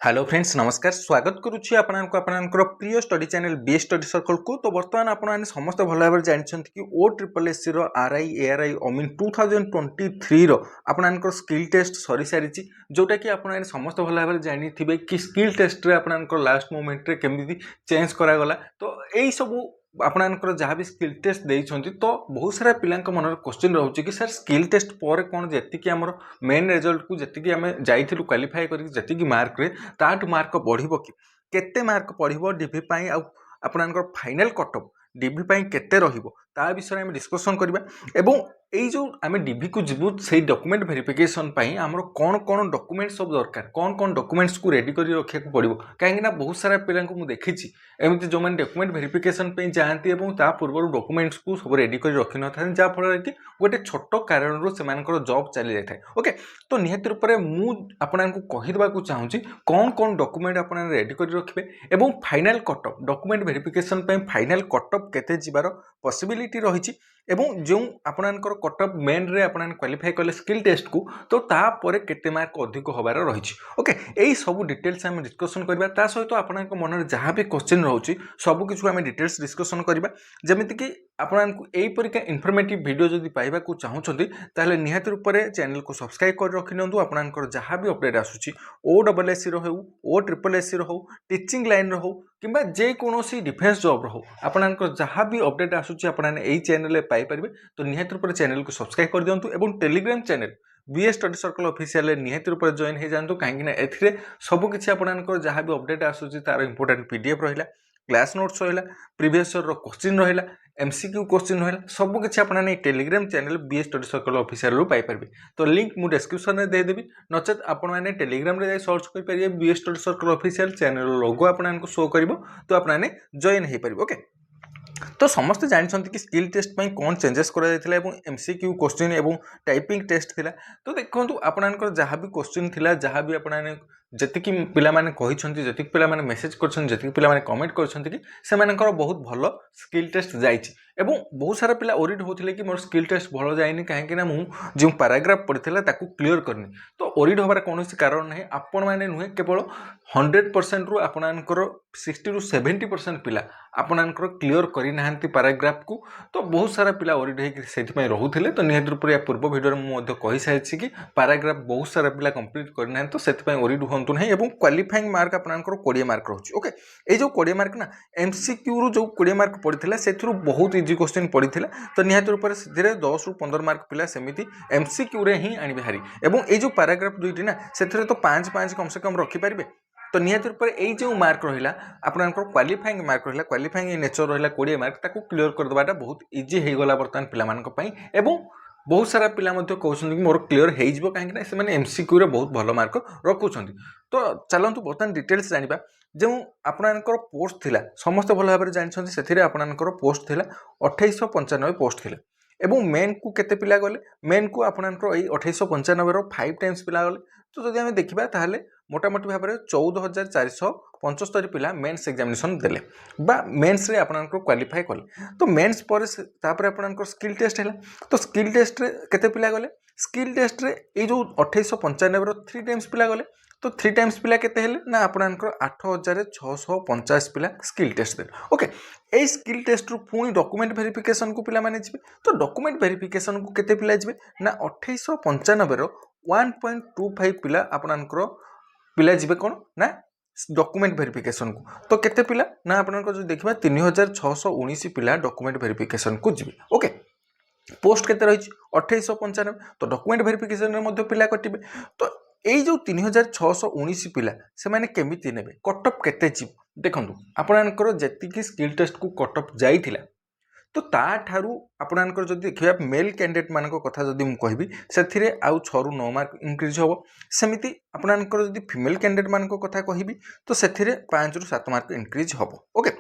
Hello friends नमस्कार स्वागत करुच्ची आपणकर प्रिय study channel B study circle को। तो बर्तमान आपने समस्त भल भाव जानते कि O triple S C RI ARI अमीन 2023 आपणकर स्किल टेस्ट सरी सारी जोटा कि आपने समस्त भल भाव जानी कि स्किल टेस्ट रे आपणकर लास्ट मोमेंट रे केमिति चेंज करागला। तो यही सब आपणकर जहाँ भी स्किल टेस्ट देइछंती तो बहुत सारा पिलांक मनर क्वेश्चन रहउची कि सर स्किल टेस्ट पर कौन जेतिकी हमर मेन रिजल्ट को जेतिकी आमे जाइथिलु क्वालिफाई करी जेतिकी मार्क रे ताठु मार्क बढ़िबो कि केते मार्क पढ़िबो डीवी पाई आ आपणकर फाइनल कट ऑफ डीवी पाई केते रहिबो ता विषय में डिस्कशन करबा। एवं एई जो आमे डीवी को जिबु से डॉक्यूमेंट वेरिफिकेशन पाई हमरो कोन कोन डॉक्यूमेंट सब दरकार कोन कोन डॉक्यूमेंट्स को रेडी करी रखिया को पड़िबो काहेकि ना बहुत सारा पिलां को मु देखिछि एमिति जो माने डॉक्यूमेंट वेरिफिकेशन पे जाती एवं ता पूर्व डॉक्यूमेंट्स को सब रेडी करी रखि न था जा फल कि गोटे छोट कारण रो सेमानकर जॉब चली जाय थाए। ओके तो निहत रूप में मु आपनको कहि देबा को चाहूची कोन कोन डॉक्यूमेंट आपन रेडी करी रखिबे एवं final cut off document verification पे फाइनल कट ऑफ केते जिबार पॉसिबिलिटी रहिछि एवं जो आपनकर कट ऑफ मेन रे आपन क्वालिफाई कले स्किल टेस्ट को तो ता परे केते मार्क अधिक होबार रहिछि। ओके एई सब डिटेल्स हम डिस्कशन करबा ता सहित आपनक मन जहाँ भी क्वेश्चन रहउछि सब किछु हम डिटेल्स डिस्कशन करबा जेमिति कि आपनको एई परिका इन्फॉर्मेटिव वीडियो जदि पाइबा को चाहउछथि ताले निहात रूप में चैनल को सब्सक्राइब कर रखि नियंतु आपनकर जहाँ भी अपडेट आसुछि ओ डबल एस सी रो हो ओ ट्रिपल एस सी रो हो टीचिंग लाइन रो हो किंबा जे कोनोसी डिफेंस जॉब रो हो आपनकर जहाँ भी अपडेट आसुछि आपन एई चैनल रे पाई परिबे। तो निहात रूप में चैनल को सब्सक्राइब कर दियंतु एवं telegram channel BA study circle official निहात रूप में जॉइन हो जातु कहीं एथिरे सब किछि आपनकर जहाँ भी अपडेट आसुछि तार इंपोर्टेंट पीडीएफ रहिला क्लास नोट्स रहिला प्रीवियस ईयर रो क्वेश्चन रहिला एमसीक्यू क्वेश्चन रहिला सब किछि आपन telegram channel BA study circle official रो पाई परबे। तो लिंक मु डिस्क्रिप्शन में दे देबी नचेत आपन माने टेलीग्राम रे जाई सर्च कर परिबे BA study circle official channel logo आपन शो करिवो तो आपन जॉइन हे परिबे। ओके तो समस्त जानते कि स्किल टेस्ट में कौन चेंजेस करा जायतिला एवं एमसीक्यू क्वेश्चन एवं टाइपिंग टेस्ट थिला। तो देखंतु आपनकर जहाँ भी क्वेश्चन थिला जहाँ भी आपन जतिकि पिला माने कहिसंती जतिकि पिला माने मेसेज करछन जतिकि पिला माने कमेंट करछंती कि सेमानकर बहुत भलो स्किल टेस्ट जाइछि एवं बहुत सारा पिला ओरिड होथिले कि मोर स्किल टेस्ट भलो जाइनी काहेकि ना मु जो पैराग्राफ पढ़िथिला ताकू क्लियर करनी। तो ओरिड होबार कोनोसी कारण नाही आपण माने नुहे केवल 100% रु आपनकर 60 रु 70% पिला आपनकर क्लियर करि नाहंती पैराग्राफ को। तो बहुत सारा पिला ओरिड हे सेति पय रहुथिले। तो निहत रूप पूर्व वीडियो में मध्य कहि साइछि कि पैराग्राफ बहुत सारा पिला कंप्लीट करि नाहंती तो सेति पय ओरिड होंतु नाही एवं क्वालिफाइंग मार्क आपनकर 20 मार्क रहउछि। ओके ए जो 20 मार्क ना एमसीक्यू रु जो 20 मार्क पड़िथिला सेथुरु बहुत इजी क्वेश्चन पड़िथिला। तो निहत रूप से 10 रु 15 मार्क पिला सेमिति एमसीक्यू रे ही आनिबे हारी एवं ए जो पैराग्राफ दुईटी ना सेथुरे तो 5 कम से कम रखि पारिबे। तो निहत रूप में जो मार्क रहा आपनकर क्वालिफाइंग मार्क रहा क्वालिफाइंग नेचर रहा 20 मार्क ताकू क्लियर करदेवाटा बहुत इजी हो गला बर्तमान पिलामानक एवं बहुत सारा पिला कहते कि मोर क्लियर हो कहीं एमसीक्यू रे बहुत भल मार्क रखुंट। तो चलतु बर्तमान डिटेल्स जाना जो आपनकर पोस्ट थिला समस्त भल भाव जानते से आपनकर पोस्ट थिला 2895 पोस्ट थिला एवं मेन को केते पिला गले मेन को आपनकर 2895 रो 5 टाइम्स पिला गले। तो जदि आमे देखिबा ताहले मोटामोटी भाव में 14475 पिला मेन्स एग्जामिनेशन देले बा मेन्स रे आपनकर क्वालिफाई कले। तो मेन्स पर तापर आपनकर स्किल टेस्ट है। तो स्किल टेस्ट रे केते पिला गले स्किल टेस्ट रे ए जो 2895 रो 3 टाइम्स पिला गले। तो 3 टाइम्स पिला केते हेले ना आपनकर 8650 पिला skill test they. Okay a skill test रु पुणी डॉक्यूमेंट वेरिफिकेशन को पिला माने जिबे। तो डॉक्यूमेंट वेरिफिकेशन को केते पिला जिबे ना 2895 रो 1.25 पिला आपनकर पिला जिबे कोन ना डॉक्यूमेंट वेरिफिकेशन को। तो केते पिला ना आपनकर जो देखिबा 3619 पिला डॉक्यूमेंट वेरिफिकेशन को जिबे। ओके पोस्ट केते रही 2895 तो डॉक्यूमेंट वेरिफिकेशन रे मध्ये पिला कटिबे। तो एई जो 3619 पिला से माने केमिति नेबे कट ऑफ केते जिब देखंतु आपनकर जेतिकी स्किल टेस्ट को कट ऑफ जाइथिला तो ता ठारू आपनकर जदि देखिबा मेल कैंडिडेट मानक कथा जदि मु कहबी सेथिरे आउ 6 रु 9 मार्क इंक्रीज होबो। सेमिति आपनकर जदि फीमेल कैंडिडेट मानक कथा कहबी तो सेथिरे 5 रु 7 मार्क इंक्रीज होबो। ओके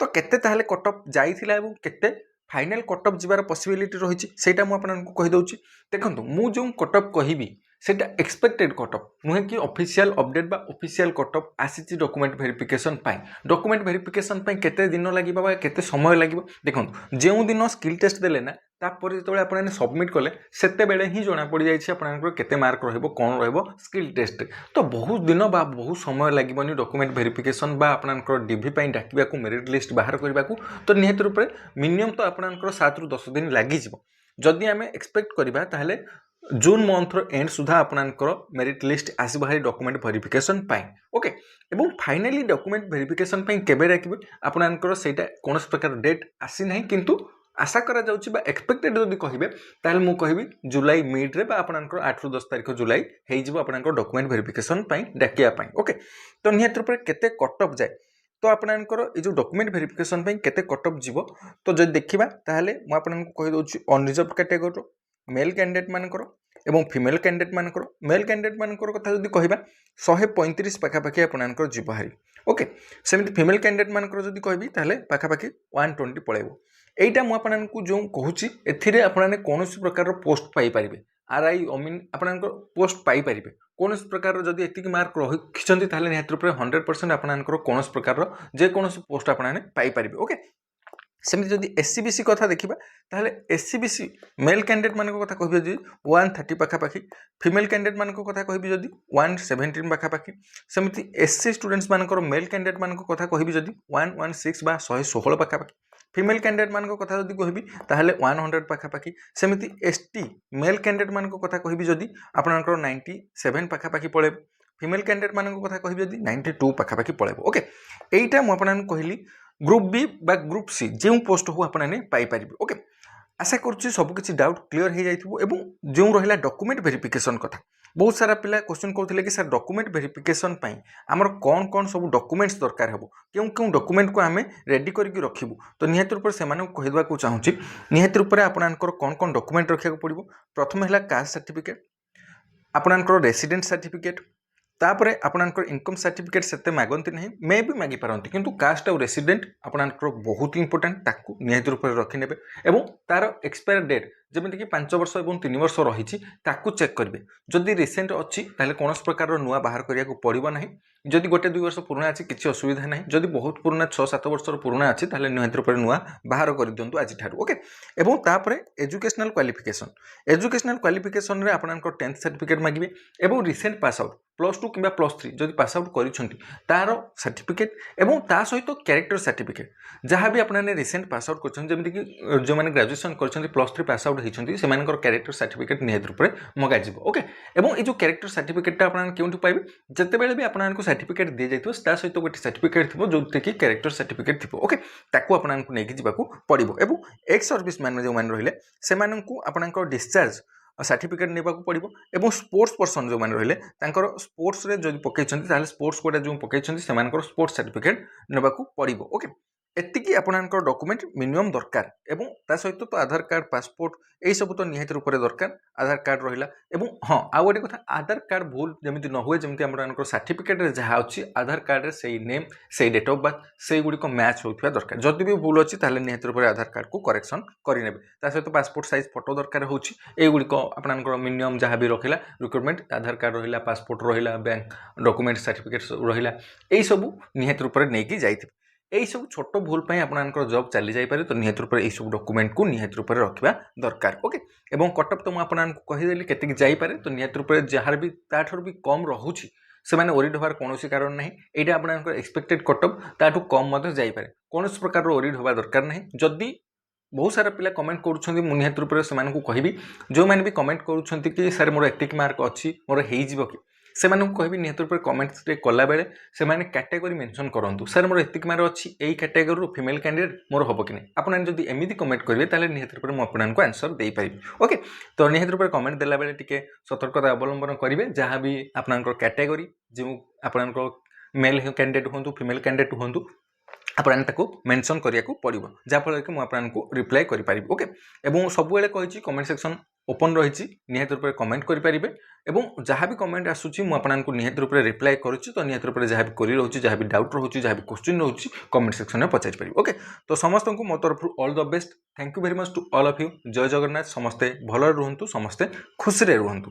तो केते ताहले कट ऑफ जाइथिला एवं केते फाइनल कट ऑफ जिबार पॉसिबिलिटी रहिछि सेटा मु आपनकर कहि दउछि। देखंतु मु जो कट ऑफ कहबी सेटा एक्सपेक्टेड कटअफ नुहे कि ऑफिशियल अपडेट बा ऑफिशियल कटअफ आसी डॉक्यूमेंट वेरिफिकेशन पाई डॉक्यूमेंट वेरिफिकेशन पाई केते दिन लागिबा बा केते समय लागिबो देखंतु जेउ दिन स्किल टेस्ट देले ना तापर जो आप सबमिट कले सेते बेले ही जना पड़ जाए आपंकर केते मार्क रहिबो कोन रहिबो स्किल टेस्ट तो बहुत दिन बा बहुत समय लागिबनी डॉक्यूमेंट वेरिफिकेशन बा आपंकर डीवी पाई डाकिबा को मेरिट लिस्ट बाहर करबा को तो निहत रूप से मिनिमम तो आपंकर 7 ରୁ 10 दिन लागि जिवो जदि आमे एक्सपेक्ट करबा ताहले जून मंथर एंड सुधा आपनकर मेरिट लिस्ट आसी बाहरी डॉक्यूमेंट वेरिफिकेशन पाई ओके एवं फाइनली डॉक्यूमेंट वेरिफिकेशन पाई केबे राखिबे आपनकर सेटा कोनस प्रकार डेट आसी नाही किंतु आशा करा जाउची बा एक्सपेक्टेड जदि कहिबे ताहले मु कहिबी जुलाई मिड रे बा आपनकर 8 ରୁ 10 तारिख जुलाई हेइ जिवो आपनकर डॉक्यूमेंट वेरिफिकेशन पाई डाकिया पाई ओके तो निहत रूप केते कट ऑफ जाए तो आपनकर ए जो डॉक्यूमेंट वेरिफिकेशन पाई केते कट ऑफ जिवो तो जदि देखिबा ताहले मु आपनकर कहि दोची अनरिजर्व कैटेगरी मेल कैंडिडेट मानकर एवं फीमेल कैंडिडेट मानकर मेल कैंडिडेट मानकर कथा जदि कहिबा 135 पाखापाखि आपनकर जीव हारी ओके सेमिति फीमेल कैंडिडेट मानकर जदि कहबी ताहले पाखापाखि 120 पळेबो एइटा मु आपनकर जो कहूची एथिरे आपनाने कोनोसी प्रकार पोस्ट पाई परिबे आरआई अमीन आपनकर पोस्ट पाई परिबे कोनोसी प्रकार जदि एतिकी मार्क रखिसंती ताहले निहत रूप 100% आपनकर कोनोसी प्रकार जे कोनोसी पोस्ट आपनाने पाई परिबे ओके सेमती जदि एससीबीसी कथा देखिबा ताहले एससीबीसी मेल कैंडिडेट मान कथा कहबी जदि 130 पाखापाखि फीमेल कैंडिडेट मान कथा कहबी जदि 117 पाखापाखि सेमती एससी स्टूडेंट्स मानकर मेल कैंडिडेट मान कथा कहबी जदि 116 बा 116 पाखापाखि फीमेल कैंडिडेट मान कथा जदि कहबी ताहले 100 पाखापाखि सेमती एसटी मेल कैंडिडेट मान कथा कहबी जदि आपनकर 97 पाखापाखि पळे फीमेल कैंडिडेट मान कथा कहबी जदि 92 पाखापाखि पळे ओके एइटा मु आपनन कहली ग्रुप बी बा ग्रुप सी जो पोस्ट हो आपने पाइपर ओके आशा करुच्ची सबकि डाउट क्लीयर हो जाइए एवं जो रहा डॉक्यूमेंट वेरिफिकेशन कथा बहुत सारा पिला क्वेश्चन करते कि सर डॉक्यूमेंट वेरिफिकेशन आमर कौन कौन सब डॉक्यूमेंट्स दरकार हे क्यों क्यों डॉक्यूमेंट को आम रेडी करके रखिबू तो निहत रूप से कहीदा चाहूँगी निहत रूप से आपनकर कौन कौन डॉक्यूमेंट रखा पड़ो प्रथम है कास्ट सर्टिफिकेट आपनकर रेसिडेंट सर्टिफिकेट तापरे आपनकर इनकम सर्टिफिकेट सेते मागंती नहीं मे भी मागी पारंती किंतु कास्ट और रेसिडेंट आपनकर बहुत इंपोर्टेंट ताकू निहत रूप से रखी नेबे एवं तार एक्सपायर डेट जमीन कि 5 वर्ष और 3 वर्ष रही ताकू चेक करेंगे जदि रिसेंट अच्छी ताले कौन प्रकार नुआ बाहर करिया को पड़ो ना जदि गोटे 2 वर्ष पुराना अच्छी किसी असुविधा ना जदि बहुत पुराना 6-7 वर्ष पुराना अच्छी ताले निहत रूप से नुआ बाहर कर दिंतु आज ठारू ओके एवं तापरे एजुकेशनल क्वालिफिकेशन रे आपनकर 10th सर्टिफिकेट मागिबे एवं रिसेंट पास आउट +2 कि +3 जदि पास आउट करिसेंती तार सर्टिफिकेट एवं ता सहित कैरेक्टर सर्टिफिकेट जहाँ भी आपने रिसेंट पास आउट कर जमीन कि जो मैंने ग्रेजुएशन कर +3 पास आउट होती से कैरेक्टर सर्टिफिकेट निहत रूप से मगाजी ओके एवं ये जो कैरेक्टर सर्टिफिकेट आप क्यों पाइबे जितेबाला भी आपको सर्टिफिकेट दी जाए सहित गोटे सर्टिफिकेट थी जो कि कैरेक्टर सर्टिफिकेट थी ओके ताकू आपको नहीं जावाक पड़ो एवं एक्स सर्विस मैंने जो मैंने रहिले से आपंकर डिस्चार्ज सर्टिफिकेट नेबा को पड़ो एवं स्पोर्ट्स पर्सन जो मैंने रहिले स्पोर्ट्स रे जो पकई स्पोर्ट्स कोटा जो पकई स्पोर्ट्स सर्टिफिकेट नेबा को पड़ो ओके एतिकी आपनकर डॉक्यूमेंट मिनिमम दरकार एवं ता सहित तो आधार कार्ड पासपोर्ट यही सब तो निहत रूप से दरकार आधार कार्ड रहा एवं हाँ आउ गोटे कथा आधार कार्ड भूल जमी न हुए जमी आम सर्टिफिकेट जहाँ अच्छी आधार कार्ड से नेम से डेट ऑफ बर्थ से गुड़िक मैच होता दरकार जदि भी भूल अच्छी ताले निहत रूप से आधार कार्ड को करेक्शन करेंगे सहित पासपोर्ट साइज फोटो दरकार होगुड़िक आपनकर मिनिमम जहाँ भी रहा रिक्वायरमेंट आधार कार्ड रहा पासपोर्ट रहा बैंक डॉक्यूमेंट सर्टिफिकेट रहा यही सब निहत रूप से नहीं जाइए यही सब छोट भूल आपनकर जॉब चली जाए तो निहत रूप से सब डॉक्यूमेंट को निहत रूप से रखा दरकार ओके एवं कटअप तो मुझे कहीदेली केतिक जाइए तो निहत रूप से जहाँ भी ताठू भी कम रोचे से मैंने ओरिड हबार कौन कारण ना यहाँ आपनकर एक्सपेक्टेड कटअप ताठू कम जापे कौन प्रकार ओरिड हवा दरकार ना जदि बहुत सारा पिला कमेंट करुँच निहत रूप से कहि जो मैंने भी कमेंट करुँच कि सर मोर एतिक मार्क अच्छी मोर हो कि से कह निहत रूप से कमेंट कला बेले से कैटेगरी मेंशन करूँ सर मोर एतिक मार्क अच्छी यही कैटेगरी फीमेल कैंडिडेट मोर हम कि नहीं आप एमती कमेंट करेंगे ताले निहत रूप से मुझे आंसर दे पारि ओके तो निहत रूप से कमेंट देला बेले टिके सतर्कता अवलंबन करेंगे जहाँ भी आपनकर कैटेगरी जो आपनकर मेल कैंडिडेट हूँ फीमेल कैंडिडेट हूँ आपन ताको मेंशन करिया को पड़ो जहाँफल कि मुझे रिप्लाई करें ओके एवं सबुले कही कमेंट सेक्शन ओपन रही निहत रूप से कमेंट करेंगे एवं जहाँ भी कमेंट आसूँ मुझे निहत रूप से रिप्लाई करुच्ची तो निहत रूप से जहाँ भी क्वेरी रोचे जहाँ भी डाउट रोचे जहाँ भी क्वेश्चन रोचे कमेंट सेक्शन में पचारि पारि ओके तो समस्त को मो तरफ all the best thank you very much to all of you जय जगन्नाथ समस्ते भल रुहतु समस्ते खुशी रुहतु।